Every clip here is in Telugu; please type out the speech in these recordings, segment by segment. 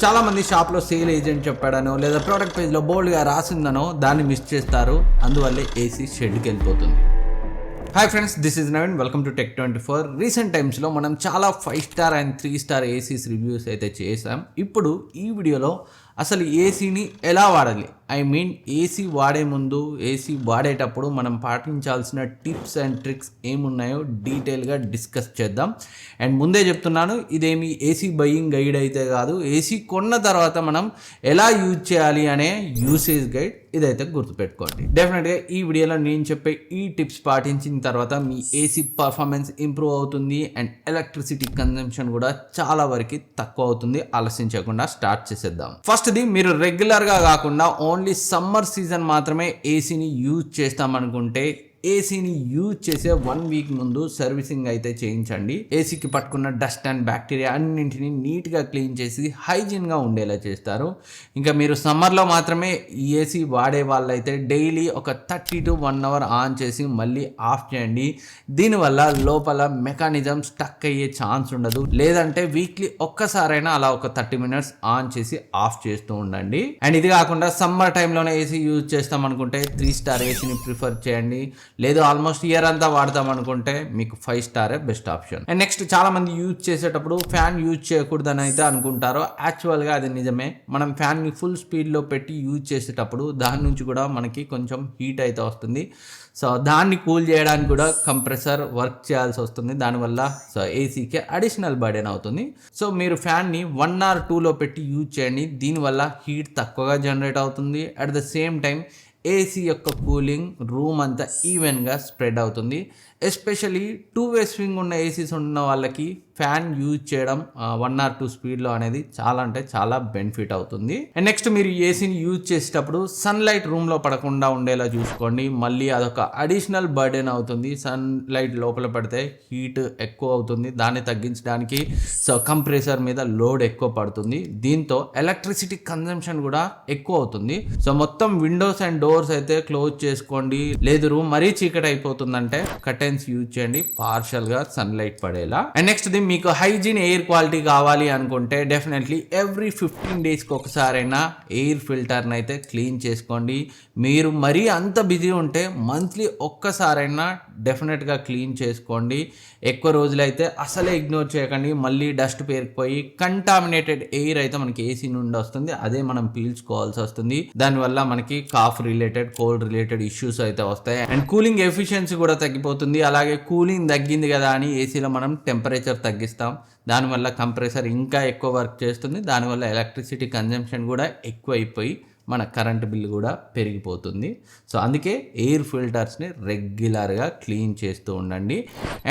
చాలామంది షాప్లో సేల్ ఏజెంట్ చెప్పాడనో లేదా ప్రోడక్ట్ పేజ్లో బోల్డ్గా రాసిందనో దాన్ని మిస్ చేస్తారు. అందువల్లే ఏసీ షెడ్కి వెళ్ళిపోతుంది. Hi friends, this is Naveen. Welcome to Tech24. Recent టైమ్స్లో మనం చాలా 5 star and 3 star ACs reviews అయితే చేసాం. ఇప్పుడు ఈ వీడియోలో అసలు ఏసీని ఎలా వాడాలి, ఏసీ వాడే ముందు, ఏసీ వాడేటప్పుడు మనం పాటించాల్సిన టిప్స్ అండ్ ట్రిక్స్ ఏమున్నాయో డీటెయిల్గా డిస్కస్ చేద్దాం. అండ్ ముందే చెప్తున్నాను, ఇదేమి ఏసీ బయింగ్ గైడ్ అయితే కాదు. ఏసీ కొన్న తర్వాత మనం ఎలా యూజ్ చేయాలి అనే యూసేజ్ గైడ్. ఇదైతే గుర్తుపెట్టుకోండి. డెఫినెట్గా ఈ వీడియోలో నేను చెప్పే ఈ టిప్స్ పాటించిన తర్వాత మీ ఏసీ పర్ఫార్మెన్స్ ఇంప్రూవ్ అవుతుంది అండ్ ఎలక్ట్రిసిటీ కన్జంప్షన్ కూడా చాలా వరకు తక్కువ అవుతుంది. ఆలస్యం చేయకుండా స్టార్ట్ చేసేద్దాం. ఫస్ట్ది, మీరు రెగ్యులర్గా కాకుండా ఓన్లీ సమ్మర్ సీజన్ మాత్రమే ఏసీని యూజ్ చేస్తామనుకుంటే ఏసీని యూజ్ చేసే 1 వీక్ ముందు సర్వీసింగ్ అయితే చేయించండి. ఏసీకి పట్టుకున్న డస్ట్ అండ్ బ్యాక్టీరియా అన్నింటినీ నీట్గా క్లీన్ చేసి హైజీన్గా ఉండేలా చేస్తారు. ఇంకా మీరు సమ్మర్లో మాత్రమే ఈ ఏసీ వాడే వాళ్ళైతే డైలీ ఒక 30 to 1 hour ఆన్ చేసి మళ్ళీ ఆఫ్ చేయండి. దీనివల్ల లోపల మెకానిజం స్టక్ అయ్యే ఛాన్స్ ఉండదు. లేదంటే వీక్లీ ఒక్కసారైనా అలా ఒక 30 minutes ఆన్ చేసి ఆఫ్ చేస్తూ ఉండండి. అండ్ ఇది కాకుండా సమ్మర్ టైంలోనే ఏసీ యూజ్ చేస్తాం అనుకుంటే 3 స్టార్ ఏసీని ప్రిఫర్ చేయండి. లేదు ఆల్మోస్ట్ ఇయర్ అంతా వాడతాం అనుకుంటే మీకు 5 స్టారే బెస్ట్ ఆప్షన్. అండ్ నెక్స్ట్, చాలా మంది యూజ్ చేసేటప్పుడు ఫ్యాన్ యూజ్ చేయకూడదని అయితే అనుకుంటారు. యాక్చువల్గా అది నిజమే. మనం ఫ్యాన్ని ఫుల్ స్పీడ్లో పెట్టి యూజ్ చేసేటప్పుడు దాని నుంచి కూడా మనకి కొంచెం హీట్ అయితే వస్తుంది. సో దాన్ని కూల్ చేయడానికి కూడా కంప్రెసర్ వర్క్ చేయాల్సి వస్తుంది. దానివల్ల ఏసీకి అడిషనల్ బర్డెన్ అవుతుంది. సో మీరు ఫ్యాన్ని 1 or 2లో పెట్టి యూజ్ చేయండి. దీనివల్ల హీట్ తక్కువగా జనరేట్ అవుతుంది. At the same time AC యొక్క కూలింగ్ రూమ్ అంతా ఈవెన్గా స్ప్రెడ్ అవుతుంది. ఎస్పెషలీ 2-way స్వింగ్ ఉన్న ఏసీస్ ఉన్న వాళ్ళకి ఫ్యాన్ యూజ్ చేయడం 1 or 2 స్పీడ్లో అనేది చాలా అంటే చాలా బెనిఫిట్ అవుతుంది. అండ్ నెక్స్ట్, మీరు ఏసీని యూజ్ చేసేటప్పుడు సన్లైట్ రూమ్లో పడకుండా ఉండేలా చూసుకోండి. మళ్ళీ అదొక అడిషనల్ బర్డెన్ అవుతుంది. సన్లైట్ లోపల పడితే హీట్ ఎక్కువ అవుతుంది. దాన్ని తగ్గించడానికి కంప్రెసర్ మీద లోడ్ ఎక్కువ పడుతుంది. దీంతో ఎలక్ట్రిసిటీ కన్జంప్షన్ కూడా ఎక్కువ అవుతుంది. సో మొత్తం విండోస్ అండ్ డోర్స్ అయితే క్లోజ్ చేసుకోండి. లేదు రూమ్ మరీ చీకటి అయిపోతుందంటే కర్టెన్స్ యూజ్ చేయండి, పార్షల్ గా సన్లైట్ పడేలా. అండ్ నెక్స్ట్, మీకు హైజీన్ ఎయిర్ క్వాలిటీ కావాలి అనుకుంటే డెఫినెట్లీ ఎవ్రీ 15 daysకి ఒకసారైనా ఎయిర్ ఫిల్టర్ని అయితే క్లీన్ చేసుకోండి. మీరు మరీ అంత బిజీ ఉంటే మంత్లీ ఒక్కసారైనా డెఫినెట్గా క్లీన్ చేసుకోండి. ఎక్కువ రోజులైతే అసలే ఇగ్నోర్ చేయకండి. మళ్ళీ డస్ట్ పేరుకుపోయి కంటామినేటెడ్ ఎయిర్ అయితే మనకి ఏసీ నుండి వస్తుంది. అదే మనం పీల్చుకోవాల్సి వస్తుంది. దానివల్ల మనకి cough related, cold related issues అయితే వస్తాయి. అండ్ కూలింగ్ ఎఫిషియన్సీ కూడా తగ్గిపోతుంది. అలాగే కూలింగ్ తగ్గింది కదా అని ఏసీలో మనం టెంపరేచర్ తగ్గిస్తాం. దానివల్ల కంప్రెసర్ ఇంకా ఎక్కువ వర్క్ చేస్తుంది. దానివల్ల ఎలక్ట్రిసిటీ కన్జంప్షన్ కూడా ఎక్కువ అయిపోయి మన కరెంట్ బిల్లు కూడా పెరిగిపోతుంది. సో అందుకే ఎయిర్ ఫిల్టర్స్ని రెగ్యులర్గా క్లీన్ చేస్తూ ఉండండి.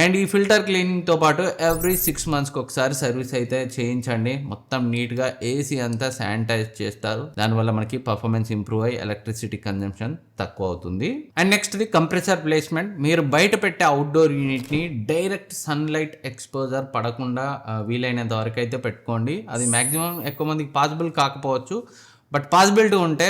అండ్ ఈ ఫిల్టర్ క్లీనింగ్తో పాటు ఎవ్రీ 6 monthsకి ఒకసారి సర్వీస్ అయితే చేయించండి. మొత్తం నీట్గా ఏసీ అంతా శానిటైజ్ చేస్తారు. దానివల్ల మనకి పర్ఫార్మెన్స్ ఇంప్రూవ్ అయ్యి ఎలక్ట్రిసిటీ కన్జంప్షన్ తక్కువ అవుతుంది. అండ్ నెక్స్ట్ది కంప్రెసర్ ప్లేస్మెంట్. మీరు బయట పెట్టే అవుట్డోర్ యూనిట్ని డైరెక్ట్ సన్లైట్ ఎక్స్పోజర్ పడకుండా వీలైనంత వరకు అయితే పెట్టుకోండి. అది మ్యాక్సిమం ఎక్కువ మందికి పాసిబుల్ కాకపోవచ్చు, బట్ పాసిబిలిటీ ఉంటే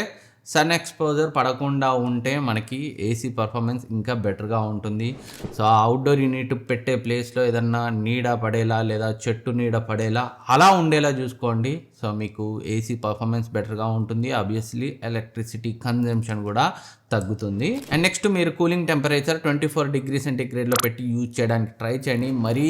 సన్ ఎక్స్పోజర్ పడకుండా ఉంటే మనకి ఏసీ పర్ఫార్మెన్స్ ఇంకా బెటర్గా ఉంటుంది. సో ఆ అవుట్డోర్ యూనిట్ పెట్టే ప్లేస్లో ఏదన్నా నీడ పడేలా లేదా చెట్టు నీడ పడేలా అలా ఉండేలా చూసుకోండి. సో మీకు ఏసీ పర్ఫార్మెన్స్ బెటర్గా ఉంటుంది. ఆబ్వియస్లీ ఎలక్ట్రిసిటీ కన్జంప్షన్ కూడా తగ్గుతుంది. అండ్ నెక్స్ట్, మీరు కూలింగ్ టెంపరేచర్ 24 degrees సెంటీగ్రేడ్లో పెట్టి యూజ్ చేయడానికి ట్రై చేయండి. మరీ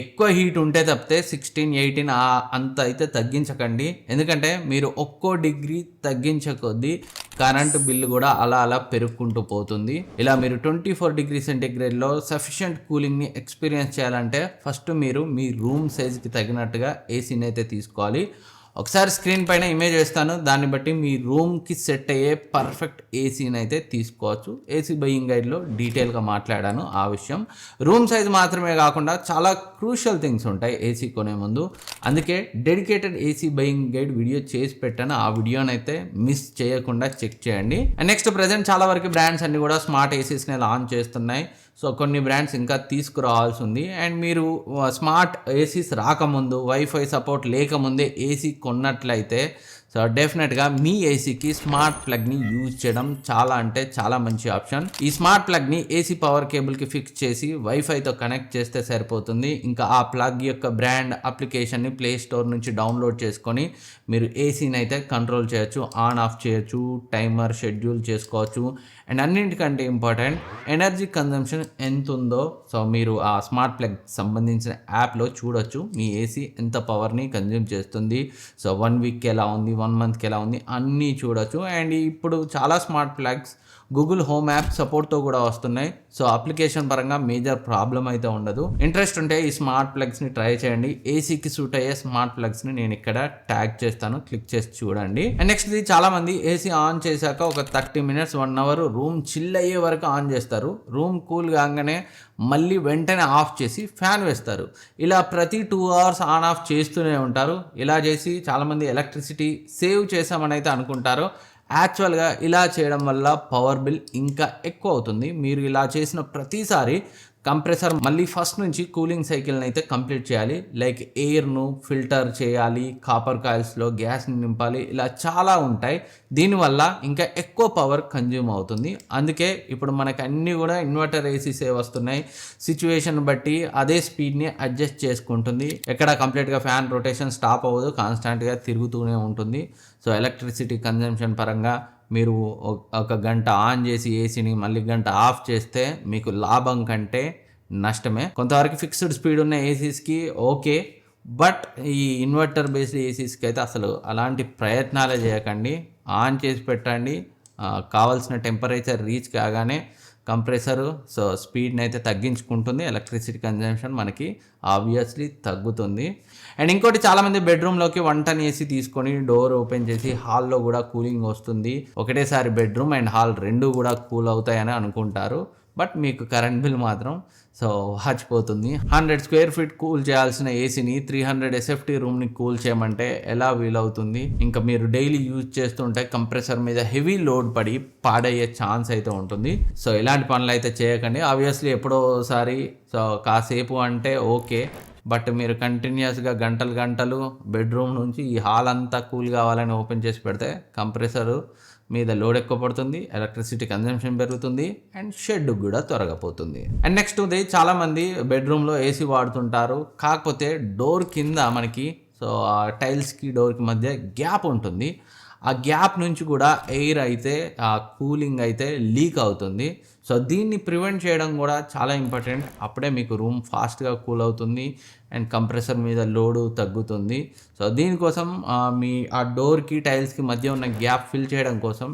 ఎక్కువ హీట్ ఉంటే తప్పితే 16, 18 అంత అయితే తగ్గించకండి. ఎందుకంటే మీరు ఒక్కో డిగ్రీ తగ్గించకొద్దీ కరెంటు బిల్లు కూడా అలా పెరుగుకుంటూ పోతుంది. ఇలా మీరు 24 degrees సెంటీగ్రేడ్లో సఫిషియంట్ కూలింగ్ని ఎక్స్పీరియన్స్ చేయాలంటే ఫస్ట్ మీరు మీ రూమ్ సైజ్కి తగినట్టుగా ఏసీని అయితే తీసుకోవాలి. ఒకసారి స్క్రీన్ పైన ఇమేజ్ వేస్తాను. దాన్ని బట్టి మీ రూమ్కి సెట్ అయ్యే పర్ఫెక్ట్ ఏసీని అయితే తీసుకోవచ్చు. ఏసీ బయింగ్ గైడ్లో డీటెయిల్గా మాట్లాడాను ఆ విషయం. రూమ్ సైజ్ మాత్రమే కాకుండా చాలా క్రూషియల్ థింగ్స్ ఉంటాయి ఏసీ కొనే ముందు. అందుకే dedicated AC buying guide video చేసి పెట్టాను. ఆ వీడియోని అయితే మిస్ చేయకుండా చెక్ చేయండి. అండ్ నెక్స్ట్, ప్రజెంట్ చాలా వరకు బ్రాండ్స్ అన్ని కూడా స్మార్ట్ ఏసీస్ని లాంచ్ చేస్తున్నాయి. సో కొన్ని బ్రాండ్స్ ఇంకా తీసుకురావాల్సి ఉంది. అండ్ మీరు స్మార్ట్ ఏసీస్ రాకముందు, వైఫై సపోర్ట్ లేకముందే ఏసీ కొన్నట్లయితే సో డెఫినెట్గా మీ ఏసీకి స్మార్ట్ ప్లగ్ని యూజ్ చేయడం చాలా అంటే చాలా మంచి ఆప్షన్. ఈ స్మార్ట్ ప్లగ్ని ఏసీ పవర్ కేబుల్కి ఫిక్స్ చేసి వైఫైతో కనెక్ట్ చేస్తే సరిపోతుంది. ఇంకా ఆ ప్లగ్ యొక్క బ్రాండ్ అప్లికేషన్ని ప్లే స్టోర్ నుంచి డౌన్లోడ్ చేసుకొని మీరు ఏసీని అయితే కంట్రోల్ చేయొచ్చు, ఆన్ ఆఫ్ చేయొచ్చు, టైమర్ షెడ్యూల్ చేసుకోవచ్చు. అండ్ అన్నింటికంటే ఇంపార్టెంట్ ఎనర్జీ కన్జంప్షన్ ఎంత ఉందో సో మీరు ఆ స్మార్ట్ ప్లగ్ సంబంధించిన యాప్లో చూడొచ్చు మీ ఏసీ ఎంత పవర్ని కన్జ్యూమ్ చేస్తుంది. సో 1 వీక్కి ఎలా ఉంది, 1 మంత్కి ఎలా ఉంది అన్నీ చూడొచ్చు. అండ్ ఇప్పుడు చాలా smart plugs Google home app సపోర్ట్తో కూడా వస్తున్నాయి. సో అప్లికేషన్ పరంగా మేజర్ ప్రాబ్లం అయితే ఉండదు. ఇంట్రెస్ట్ ఉంటే ఈ స్మార్ట్ ప్లగ్స్ని ట్రై చేయండి. ఏసీకి సూట్ అయ్యే స్మార్ట్ ప్లగ్స్ని నేను ఇక్కడ ట్యాగ్ చేస్తాను, క్లిక్ చేసి చూడండి. అండ్ నెక్స్ట్ ఇది చాలా మంది ఏసీ ఆన్ చేశాక ఒక 30 minutes 1 hour రూమ్ చిల్ అయ్యే వరకు ఆన్ చేస్తారు. రూమ్ కూల్ కాగానే మళ్ళీ వెంటనే ఆఫ్ చేసి ఫ్యాన్ వేస్తారు. ఇలా ప్రతి 2 hours ఆన్ ఆఫ్ చేస్తూనే ఉంటారు. ఇలా చేసి చాలామంది ఎలక్ట్రిసిటీ సేవ్ చేసామని అయితే అనుకుంటారు. యాక్చువల్గా ఇలా చేయడం వల్ల పవర్ బిల్ ఇంకా ఎక్కువ అవుతుంది. మీరు ఇలా చేసిన ప్రతిసారి కంప్రెసర్ మళ్ళీ ఫస్ట్ నుంచి కూలింగ్ సైకిల్ని అయితే కంప్లీట్ చేయాలి. లైక్ ఎయిర్ను ఫిల్టర్ చేయాలి, కాపర్ కాయిల్స్లో గ్యాస్ని నింపాలి, ఇలా చాలా ఉంటాయి. దీనివల్ల ఇంకా ఎక్కువ పవర్ కన్జ్యూమ్ అవుతుంది. అందుకే ఇప్పుడు మనకు అన్నీ కూడా ఇన్వర్టర్ ఏసీసే వస్తున్నాయి. సిచ్యువేషన్ బట్టి అదే స్పీడ్ని అడ్జస్ట్ చేసుకుంటుంది. ఎక్కడ కంప్లీట్గా ఫ్యాన్ రొటేషన్ స్టాప్ అవ్వదు, కాన్స్టాంట్గా తిరుగుతూనే ఉంటుంది. సో ఎలక్ట్రిసిటీ కన్జంప్షన్ పరంగా మీరు ఒక గంట ఆన్ చేసి ఏసీని మళ్ళీ గంట ఆఫ్ చేస్తే మీకు లాభం కంటే నష్టమే. కొంతవరకు ఫిక్స్డ్ స్పీడ్ ఉన్న ఏసీస్కి ఓకే, బట్ ఈ ఇన్వర్టర్ బేస్డ్ ఏసీస్కి అయితే అసలు అలాంటి ప్రయత్నాలే చేయకండి. ఆన్ చేసి పెట్టండి. కావాల్సిన టెంపరేచర్ రీచ్ కాగానే కంప్రెసరు సో స్పీడ్ని అయితే తగ్గించుకుంటుంది. ఎలక్ట్రిసిటీ కన్జంప్షన్ మనకి ఆబ్వియస్లీ తగ్గుతుంది. అండ్ ఇంకోటి చాలామంది బెడ్రూమ్లోకి 1 ton ఏసీ తీసుకొని డోర్ ఓపెన్ చేసి హాల్లో కూడా కూలింగ్ వస్తుంది, ఒకటేసారి బెడ్రూమ్ అండ్ హాల్ రెండు కూడా కూల్ అవుతాయని అనుకుంటారు. బట్ మీకు కరెంట్ బిల్ మాత్రం సో వాచిపోతుంది. 100 square feet కూల్ చేయాల్సిన ఏసీని 300 SFT రూమ్ని కూల్ చేయమంటే ఎలా వీలవుతుంది? ఇంకా మీరు డైలీ యూజ్ చేస్తుంటే కంప్రెసర్ మీద హెవీ లోడ్ పడి పాడయ్యే ఛాన్స్ అయితే ఉంటుంది. సో ఇలాంటి పనులు అయితే చేయకండి. ఆబ్వియస్లీ ఎప్పుడోసారి సో కాసేపు అంటే ఓకే, బట్ మీరు కంటిన్యూస్గా గంటలు బెడ్రూమ్ నుంచి ఈ హాల్ అంతా కూల్ కావాలని ఓపెన్ చేసి పెడితే కంప్రెసరు మీద లోడ్ ఎక్కువ పడుతుంది, ఎలక్ట్రిసిటీ కన్జంప్షన్ పెరుగుతుంది, అండ్ షెడ్ కూడా త్వరగా పోతుంది. అండ్ నెక్స్ట్ ఇది చాలామంది బెడ్రూమ్లో ఏసీ వాడుతుంటారు, కాకపోతే డోర్ కింద మనకి సో ఆ టైల్స్కి డోర్కి మధ్య గ్యాప్ ఉంటుంది. ఆ గ్యాప్ నుంచి కూడా ఎయిర్ అయితే ఆ కూలింగ్ అయితే లీక్ అవుతుంది. సో దీన్ని ప్రివెంట్ చేయడం కూడా చాలా ఇంపార్టెంట్. అప్పుడే మీకు రూమ్ ఫాస్ట్గా కూల్ అవుతుంది అండ్ కంప్రెసర్ మీద లోడు తగ్గుతుంది. సో దీనికోసం మీ ఆ డోర్కి టైల్స్కి మధ్య ఉన్న గ్యాప్ ఫిల్ చేయడం కోసం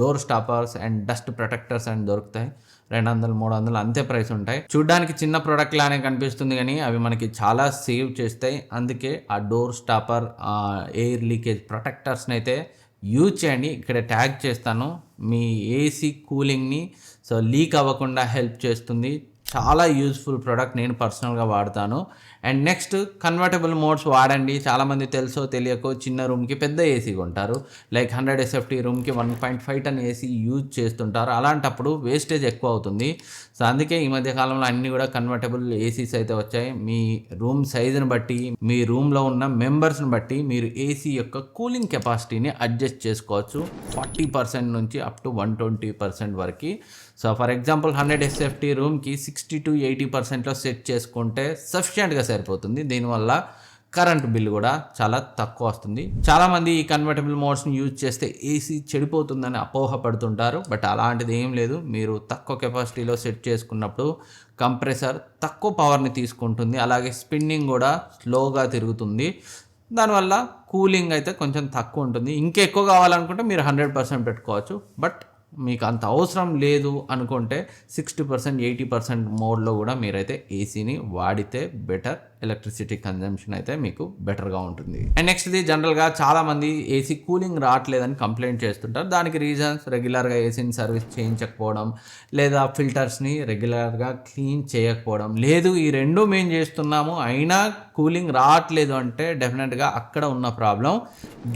door stoppers and dust protectors అని దొరుకుతాయి. 200-300 అంతే ప్రైస్ ఉంటాయి. చూడ్డానికి చిన్న ప్రోడక్ట్ లానే కనిపిస్తుంది కానీ అవి మనకి చాలా సేవ్ చేస్తాయి. అందుకే ఆ డోర్ స్టాపర్ ఎయిర్ లీకేజ్ ప్రొటెక్టర్స్ని అయితే యూజ్ చేయండి. ఇక్కడ ట్యాగ్ చేస్తాను. మీ ఏసీ కూలింగ్ని సో లీక్ అవ్వకుండా హెల్ప్ చేస్తుంది. చాలా యూజ్ఫుల్ ప్రోడక్ట్, నేను పర్సనల్గా వాడతాను. అండ్ నెక్స్ట్ కన్వర్టబుల్ మోడ్స్ వాడండి. చాలామంది తెలుసో తెలియకో చిన్న రూమ్కి పెద్ద ఏసీ కొంటారు. లైక్ 100 SFT రూమ్కి 1.5 ton ఏసీ యూజ్ చేస్తుంటారు. అలాంటప్పుడు వేస్టేజ్ ఎక్కువ అవుతుంది. సో అందుకే ఈ మధ్య కాలంలో అన్నీ కూడా కన్వర్టబుల్ ఏసీస్ అయితే వచ్చాయి. మీ రూమ్ సైజుని బట్టి, మీ రూమ్లో ఉన్న మెంబర్స్ని బట్టి మీరు ఏసీ యొక్క కూలింగ్ కెపాసిటీని అడ్జస్ట్ చేసుకోవచ్చు. 40% నుంచి అప్ టు 120% వరకు. సో ఫర్ ఎగ్జాంపుల్ 100 SFT రూమ్కి 60 to 80%లో సెట్ చేసుకుంటే సఫిషియెంట్గా సరిపోతుంది. దీనివల్ల కరెంట్ బిల్ కూడా చాలా తక్కువ వస్తుంది. చాలామంది ఈ కన్వర్టబుల్ మోడ్స్ని యూజ్ చేస్తే ఏసీ చెడిపోతుందని అపోహపడుతుంటారు. బట్ అలాంటిది ఏం లేదు. మీరు తక్కువ కెపాసిటీలో సెట్ చేసుకున్నప్పుడు కంప్రెసర్ తక్కువ పవర్ని తీసుకుంటుంది, అలాగే స్పిన్నింగ్ కూడా స్లోగా తిరుగుతుంది. దానివల్ల కూలింగ్ అయితే కొంచెం తక్కువ ఉంటుంది. ఇంకా ఎక్కువ కావాలనుకుంటే మీరు 100% పెట్టుకోవచ్చు. బట్ మీకు అంత అవసరం లేదు అనుకుంటే 60%, 80% మోడ్లో కూడా మీరైతే ఏసీని వాడితే బెటర్. ఎలక్ట్రిసిటీ కన్జంప్షన్ అయితే మీకు బెటర్గా ఉంటుంది. అండ్ నెక్స్ట్ ఇది జనరల్గా చాలామంది ఏసీ కూలింగ్ రావట్లేదని కంప్లైంట్ చేస్తుంటారు. దానికి రీజన్స్ రెగ్యులర్గా ఏసీని సర్వీస్ చేయించకపోవడం, లేదా ఫిల్టర్స్ని రెగ్యులర్గా క్లీన్ చేయకపోవడం. లేదు ఈ రెండు మేము చేస్తున్నాము అయినా కూలింగ్ రావట్లేదు అంటే డెఫినెట్గా అక్కడ ఉన్న ప్రాబ్లం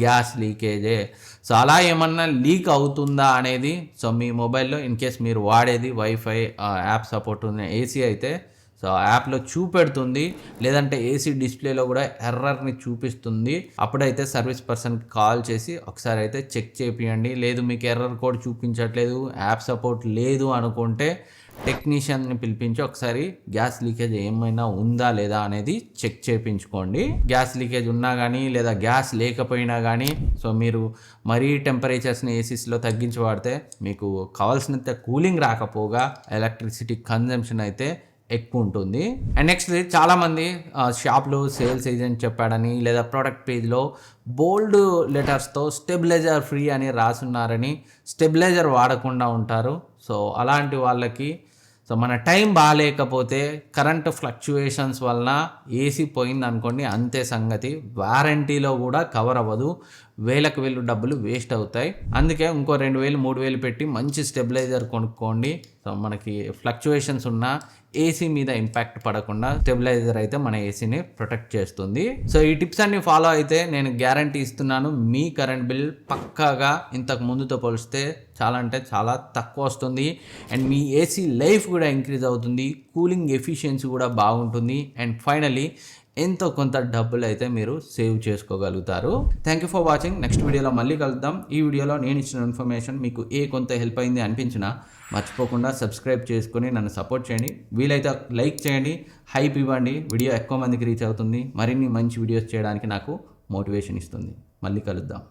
గ్యాస్ లీకేజే. సో అలా ఏమన్నా లీక్ అవుతుందా అనేది సో మీ మొబైల్లో ఇన్ కేస్ మీరు వాడేది వైఫై యాప్ సపోర్ట్ ఉన్న ఏసీ అయితే సో యాప్లో చూపెడుతుంది, లేదంటే ఏసీ డిస్ప్లేలో కూడా ఎర్రర్ని చూపిస్తుంది. అప్పుడైతే సర్వీస్ పర్సన్కి కాల్ చేసి ఒకసారి అయితే చెక్ చేపియండి. లేదు మీకు ఎర్రర్ కోడ్ చూపించట్లేదు, యాప్ సపోర్ట్ లేదు అనుకుంటే టెక్నీషియన్ని పిలిపించి ఒకసారి గ్యాస్ లీకేజ్ ఏమైనా ఉందా లేదా అనేది చెక్ చేయించుకోండి. గ్యాస్ లీకేజ్ ఉన్నా కానీ లేదా గ్యాస్ లేకపోయినా కానీ సో మీరు మరీ టెంపరేచర్స్ని ఏసీస్లో తగ్గించి వాడితే మీకు కావాల్సినంత కూలింగ్ రాకపోగా ఎలక్ట్రిసిటీ కన్జంప్షన్ అయితే ఎక్కువ ఉంటుంది. అండ్ నెక్స్ట్ చాలామంది షాప్లో సేల్స్ ఏజెంట్ చెప్పాడని లేదా ప్రోడక్ట్ పేజ్లో బోల్డ్ లెటర్స్తో స్టెబిలైజర్ ఫ్రీ అని రాసున్నారని స్టెబిలైజర్ వాడకుండా ఉంటారు. సో అలాంటి వాళ్ళకి సో మన టైం బాగాలేకపోతే కరెంట్ ఫ్లక్చువేషన్స్ వలన ఏసీ పోయింది అనుకోండి, అంతే సంగతి. వారంటీలో కూడా కవర్ అవ్వదు, వేలకు వేలు డబ్బులు వేస్ట్ అవుతాయి. అందుకే ఇంకో 2,000 3,000 పెట్టి మంచి స్టెబిలైజర్ కొనుక్కోండి. సో మనకి ఫ్లక్చువేషన్స్ ఉన్న ఏసీ మీద ఇంపాక్ట్ పడకుండా స్టెబిలైజర్ అయితే మన ఏసీని ప్రొటెక్ట్ చేస్తుంది. సో ఈ టిప్స్ అన్ని ఫాలో అయితే నేను గ్యారంటీ ఇస్తున్నాను, మీ కరెంట్ బిల్ పక్కాగా ఇంతకు ముందుతో పోలిస్తే చాలా అంటే చాలా తక్కువ వస్తుంది. అండ్ మీ ఏసీ లైఫ్ కూడా ఇంక్రీజ్ అవుతుంది, కూలింగ్ ఎఫిషియన్సీ కూడా బాగుంటుంది. అండ్ ఫైనలీ ఎంతో కొంత డబ్బులు అయితే మీరు సేవ్ చేసుకోగలుగుతారు. Thank you for watching. Next వీడియోలో మళ్ళీ కలుద్దాం. ఈ వీడియోలో నేను ఇచ్చిన ఇన్ఫర్మేషన్ మీకు కొంత హెల్ప్ అయింది అనిపించినా మర్చిపోకుండా సబ్స్క్రైబ్ చేసుకొని నన్ను సపోర్ట్ చేయండి. వీలైతే లైక్ చేయండి, హైప్ ఇవ్వండి. వీడియో ఎక్కువ మందికి రీచ్ అవుతుంది, మరిన్ని మంచి వీడియోస్ చేయడానికి నాకు మోటివేషన్ ఇస్తుంది. మళ్ళీ కలుద్దాం.